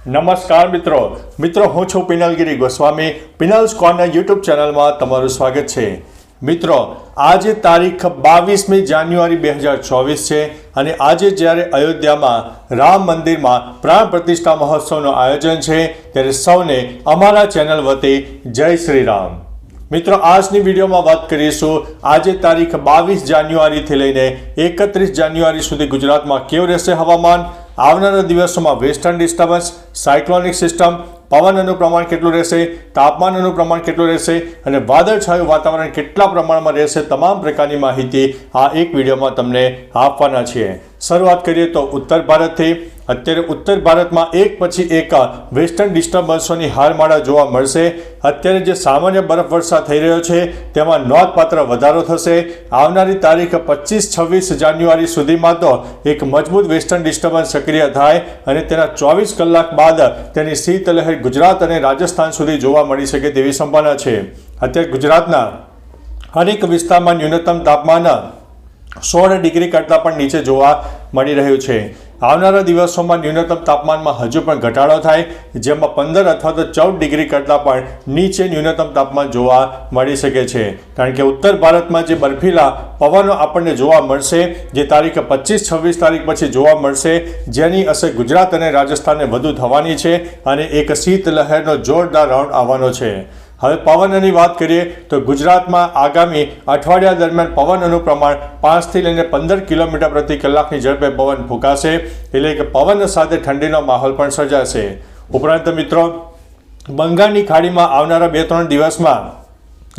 નમસ્કાર મિત્રો હું છું પિનલગીરી ગોસ્વામી. પિનલ્સ કોર્નર યુટ્યુબ ચેનલમાં તમારું સ્વાગત છે. મિત્રો આજે તારીખ 22મી જાન્યુઆરી 2024 છે અને આજે જ્યારે અયોધ્યામાં રામ મંદિરમાં પ્રાણ પ્રતિષ્ઠા મહોત્સવનું આયોજન છે ત્યારે સૌને અમારા ચેનલ વતી જય શ્રી રામ. મિત્રો આજની વિડીયોમાં વાત કરીશું આજે તારીખ 22 જાન્યુઆરીથી લઈને 31 જાન્યુઆરી સુધી ગુજરાતમાં કેવું રહેશે હવામાન, આવનારા દિવસોમાં વેસ્ટર્ન ડિસ્ટર્બન્સ, સાયક્લોનિક સિસ્ટમ, પવનનું પ્રમાણ કેટલું રહેશે, તાપમાનનું પ્રમાણ કેટલું રહેશે અને વાદળછાયું વાતાવરણ કેટલા પ્રમાણમાં રહેશે, તમામ પ્રકારની માહિતી આ એક વિડીયોમાં તમને આપવાના છીએ. શરૂઆત કરીએ તો ઉત્તર ભારતથી. અત્યારે ઉત્તર ભારતમાં એક પછી એક વેસ્ટર્ન ડિસ્ટર્બન્સોની હારમાળા જોવા મળશે. અત્યારે જે સામાન્ય બરફવર્ષા થઈ રહ્યો છે તેમાં નોંધપાત્ર વધારો થશે. આવનારી તારીખ 25-26 જાન્યુઆરી સુધીમાં તો એક મજબૂત વેસ્ટર્ન ડિસ્ટર્બન્સ સક્રિય થાય અને તેના 24 કલાક બાદ તેની શીતલહેર ગુજરાત અને રાજસ્થાન સુધી જોવા મળી શકે તેવી સંભાવના છે. અત્યારે ગુજરાતના અનેક વિસ્તારમાં ન્યૂનતમ તાપમાન 16 ડિગ્રી કરતાં પણ નીચે જોવા મળી રહ્યું છે. આવનારા દિવસોમાં ન્યૂનતમ તાપમાનમાં હજુ પણ ઘટાડો થાય, જેમાં 15 અથવા તો 14 ડિગ્રી કરતાં પણ નીચે ન્યૂનતમ તાપમાન જોવા મળી શકે છે. કારણ કે ઉત્તર ભારતમાં જે બર્ફીલા પવનો આપણને જોવા મળશે જે તારીખ 25-26 તારીખ પછી જોવા મળશે, જેની અસર ગુજરાત અને રાજસ્થાનને વધુ થવાની છે અને એક શીતલહેરનો જોરદાર રાઉન્ડ આવવાનો છે. હવે પવનની વાત કરીએ તો ગુજરાતમાં આગામી અઠવાડિયા દરમિયાન પવનનું પ્રમાણ 5થી લઈને 15 કિલોમીટર પ્રતિ કલાકની ઝડપે પવન ફૂંકાશે, એટલે કે પવન સાથે ઠંડીનો માહોલ પણ સર્જાશે. ઉપરાંત મિત્રો બંગાળની ખાડીમાં આવનારા 2-3 દિવસમાં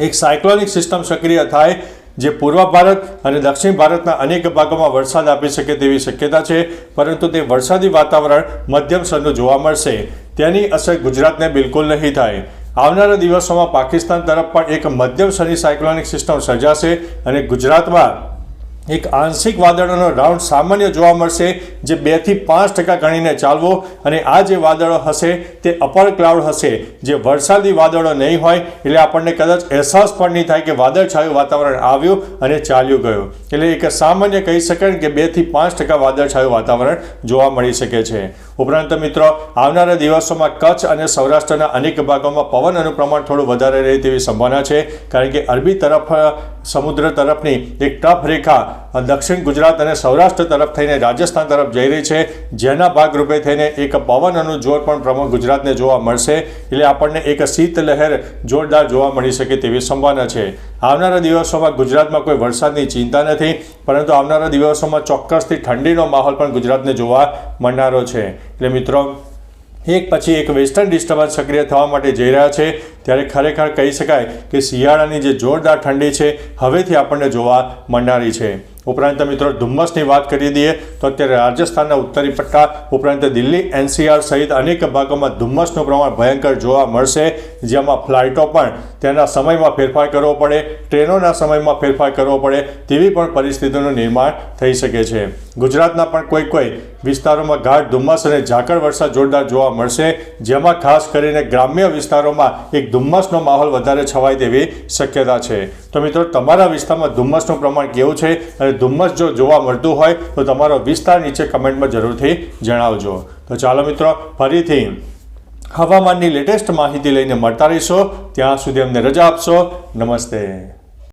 એક સાયક્લોનિક સિસ્ટમ સક્રિય થાય જે પૂર્વ ભારત અને દક્ષિણ ભારતના અનેક ભાગોમાં વરસાદ આપી શકે તેવી શક્યતા છે, પરંતુ તે વરસાદી વાતાવરણ મધ્યમ સ્તરનું જોવા મળશે. તેની અસર ગુજરાતને બિલકુલ નહીં થાય. આવનારા દિવસોમાં પાકિસ્તાન તરફ પણ એક મધ્યમ સ્તરની સાયક્લોનિક સિસ્ટમ સર્જાશે અને ગુજરાતમાં એક આંશિક વાદળોનો રાઉન્ડ સામાન્ય જોવા મળશે જે 2થી 5% ગણીને ચાલવો અને આ જે વાદળો હશે તે અપર ક્લાઉડ હશે, જે વરસાદી વાદળો નહીં હોય, એટલે આપણને કદાચ અહેસાસ પણ નહીં થાય કે વાદળછાયું વાતાવરણ આવ્યું અને ચાલ્યું ગયું. એટલે એક સામાન્ય કહી શકાય કે 2થી 5% વાદળછાયું વાતાવરણ જોવા મળી શકે છે. ઉપરાંત મિત્રો આવનારા દિવસોમાં કચ્છ અને સૌરાષ્ટ્રના અનેક ભાગોમાં પવનનું પ્રમાણ થોડું વધારે રહે તેવી સંભાવના છે, કારણ કે અરબી તરફ સમુદ્ર તરફની એક ટફ રેખા દક્ષિણ ગુજરાત અને સૌરાષ્ટ્ર તરફ થઈને રાજસ્થાન તરફ જઈ રહી છે, જેના ભાગરૂપે થઈને એક પવનનું જોર પણ ગુજરાતને જોવા મળશે, એટલે આપણને એક શીતલહેર જોરદાર જોવા મળી શકે તેવી સંભાવના છે. આવનારા દિવસોમાં ગુજરાતમાં કોઈ વરસાદની ચિંતા નથી, પરંતુ આવનારા દિવસોમાં ચોક્કસથી ઠંડીનો માહોલ પણ ગુજરાતને જોવા મળનારો છે. એટલે મિત્રો એક પછી એક વેસ્ટર્ન ડિસ્ટર્બન્સ સક્રિય થવા માટે જઈ રહ્યા છે, ત્યારે ખરેખર કહી શકાય કે શિયાળાની જે જોરદાર ઠંડી છે હવેથી આપણને જોવા મળનારી છે. ઉપરાંત મિત્રો ધુમ્મસની વાત કરી દઈએ તો અત્યારે રાજસ્થાનના ઉત્તરી પટ્ટા ઉપરાંત દિલ્હી NCR સહિત અનેક ભાગોમાં ધુમ્મસનું પ્રમાણ ભયંકર જોવા મળશે, જેમાં ફ્લાઇટો પણ તેના સમયમાં ફેરફાર કરવો પડે, ટ્રેનોના સમયમાં ફેરફાર કરવો પડે તેવી પણ પરિસ્થિતિનું નિર્માણ થઈ શકે છે. ગુજરાતના પણ કોઈ વિસ્તારોમાં ગાઢ ધુમ્મસ અને ઝાકળ વરસાદ જોરદાર જોવા મળશે, જેમાં ખાસ કરીને ગ્રામ્ય વિસ્તારોમાં એક ધુમ્મસનો માહોલ વધારે છવાય તેવી શક્યતા છે. તો મિત્રો તમારા વિસ્તારમાં ધુમ્મસનું પ્રમાણ કેવું છે અને ધુમ્મસ જો જોવા મળતું હોય તો તમારો વિસ્તાર નીચે કમેન્ટમાં જરૂરથી જણાવજો. તો ચાલો મિત્રો ફરીથી હવામાનની લેટેસ્ટ માહિતી લઈને મળતા રહીશો. ત્યાં સુધી અમને રજા આપશો. નમસ્તે.